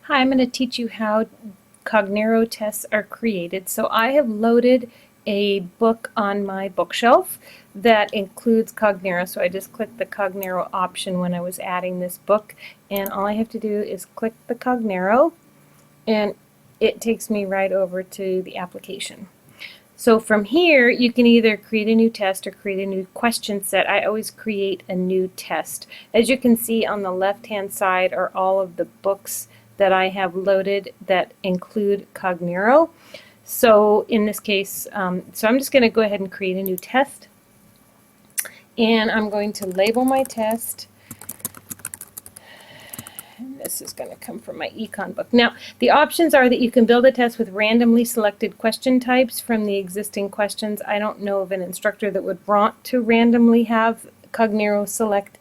Hi, I'm going to teach you how Cognero tests are created. So I have loaded a book on my bookshelf that includes Cognero. So I just clicked the Cognero option when I was adding this book, and all I have to do is click the Cognero and it takes me right over to the application. So from here, you can either create a new test or create a new question set. I always create a new test. As you can see on the left-hand side are all of the books that I have loaded that include Cognero. So in this case, so I'm just going to go ahead and create a new test. And I'm going to label my test. This is going to come from my econ book. Now, the options are that you can build a test with randomly selected question types from the existing questions. I don't know of an instructor that would want to randomly have Cognero select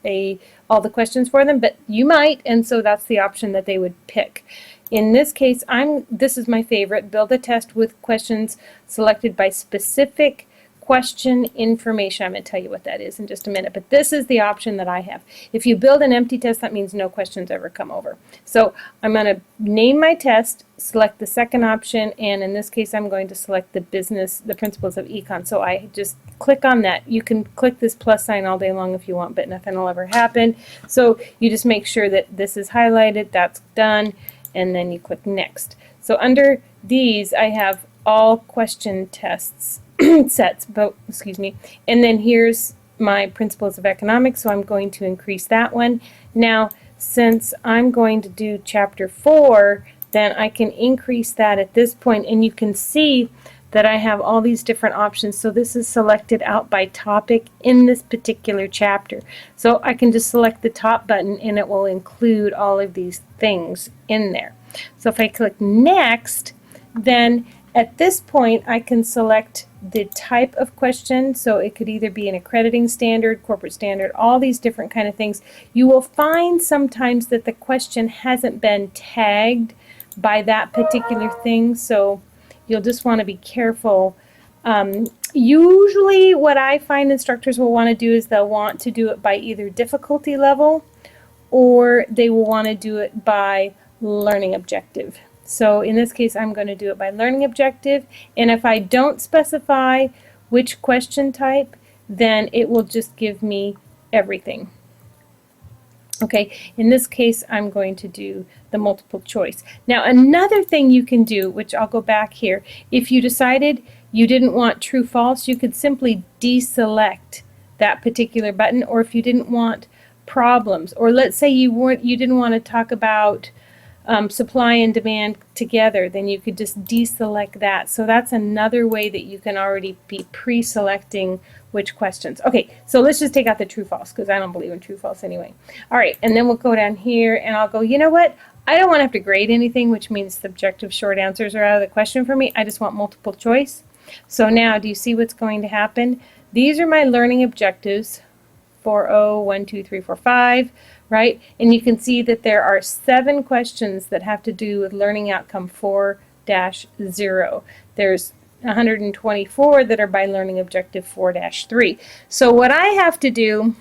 all the questions for them, but you might, and so that's the option that they would pick. In this case, this is my favorite, build a test with questions selected by specific question information. I'm going to tell you what that is in just a minute, but this is the option that I have. If you build an empty test, that means no questions ever come over. So I'm going to name my test, select the second option, and in this case I'm going to select the principles of econ. So I just click on that. You can click this plus sign all day long if you want, but nothing will ever happen. So you just make sure that this is highlighted, that's done, and then you click next. So under these I have all question tests sets, but excuse me, and then here's my principles of economics, so I'm going to increase that one. Now, since I'm going to do chapter 4, then I can increase that at this point, and you can see that I have all these different options. So this is selected out by topic in this particular chapter. So I can just select the top button and it will include all of these things in there. So if I click next, then at this point I can select the type of question. So it could either be an accrediting standard, corporate standard, all these different kind of things. You will find sometimes that the question hasn't been tagged by that particular thing, so you'll just want to be careful. Usually what I find instructors will want to do is they'll want to do it by either difficulty level or they will want to do it by learning objective. So in this case I'm going to do it by learning objective, and if I don't specify which question type, then it will just give me everything. Okay, in this case I'm going to do the multiple choice. Now another thing you can do, which I'll go back here, if you decided you didn't want true false, you could simply deselect that particular button. Or if you didn't want problems, or let's say you didn't want to talk about supply and demand together, then you could just deselect that. So that's another way that you can already be pre-selecting which questions. Okay, so let's just take out the true false because I don't believe in true false anyway. All right, and then we'll go down here and I'll go, you know what? I don't want to have to grade anything, which means subjective short answers are out of the question for me. I just want multiple choice. So now, do you see what's going to happen? These are my learning objectives, 4.0, 1, 2, 3, 4, 5, right? And you can see that there are 7 questions that have to do with learning outcome 4-0. There's 124 that are by learning objective 4-3. So what I have to do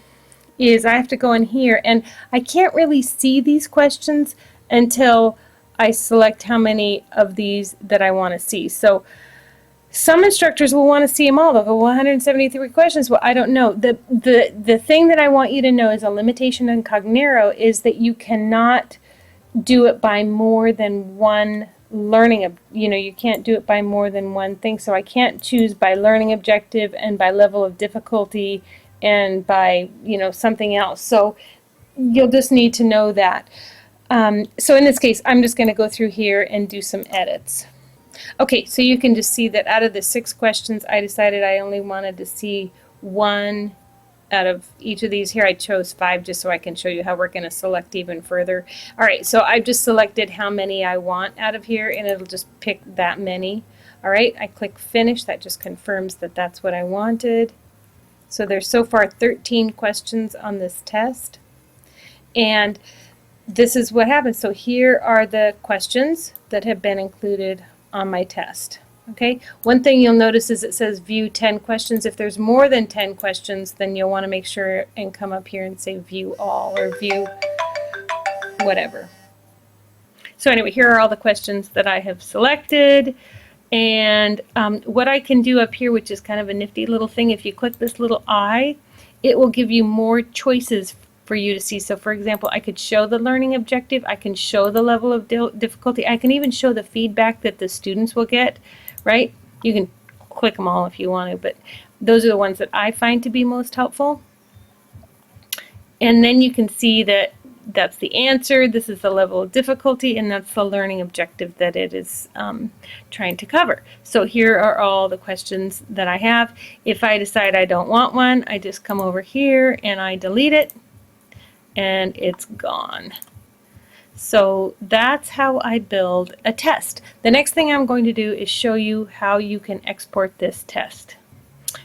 is I have to go in here, and I can't really see these questions until I select how many of these that I want to see. So some instructors will want to see them all. They'll go, well, 173 questions. Well, I don't know. The thing that I want you to know is a limitation in Cognero is that you cannot do it by more than one learning. You can't do it by more than one thing. So I can't choose by learning objective and by level of difficulty and by, something else. So you'll just need to know that. So in this case, I'm just going to go through here and do some edits. Okay, so you can just see that out of the 6 questions, I decided I only wanted to see 1 out of each of these. Here I chose 5 just so I can show you how we're going to select even further. All right, so I've just selected how many I want out of here, and it'll just pick that many. All right, I click finish. That just confirms that that's what I wanted. So there's so far 13 questions on this test, and this is what happens. So here are the questions that have been included on my test. Okay, one thing you'll notice is it says view 10 questions. If there's more than 10 questions, then you'll want to make sure and come up here and say view all or view whatever. So anyway, here are all the questions that I have selected. And what I can do up here, which is kind of a nifty little thing, if you click this little eye, it will give you more choices for you to see. So for example, I could show the learning objective, I can show the level of difficulty, I can even show the feedback that the students will get, right? You can click them all if you want to, but those are the ones that I find to be most helpful. And then you can see that that's the answer, this is the level of difficulty, and that's the learning objective that it is trying to cover. So here are all the questions that I have. If I decide I don't want one, I just come over here and I delete it, and it's gone. So that's how I build a test. The next thing I'm going to do is show you how you can export this test,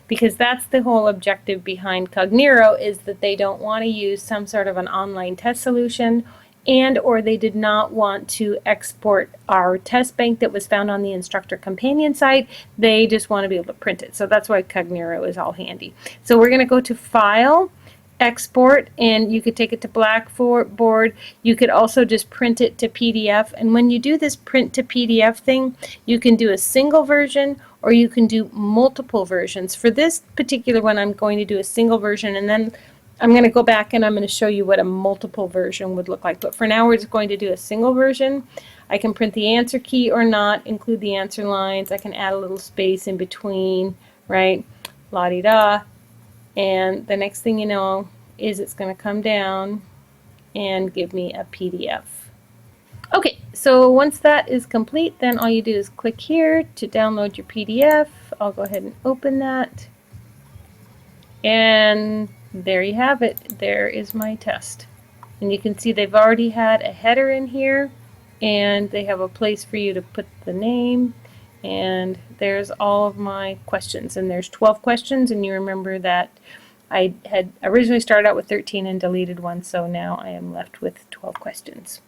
because that's the whole objective behind Cognero, is that they don't want to use some sort of an online test solution, and or they did not want to export our test bank that was found on the instructor companion site. They just want to be able to print it. So that's why Cognero is all handy. So we're going to go to File, Export, and you could take it to Blackboard. You could also just print it to PDF. And when you do this print to PDF thing, you can do a single version or you can do multiple versions. For this particular one, I'm going to do a single version, and then I'm going to go back and I'm going to show you what a multiple version would look like. But for now, we're just going to do a single version. I can print the answer key or not, include the answer lines. I can add a little space in between, right? La-di-da. And the next thing you know is it's going to come down and give me a PDF. Okay, so once that is complete, then all you do is click here to download your PDF. I'll go ahead and open that. And there you have it. There is my test. And you can see they've already had a header in here, and they have a place for you to put the name. And there's all of my questions, and there's 12 questions, and you remember that I had originally started out with 13 and deleted one, so now I am left with 12 questions.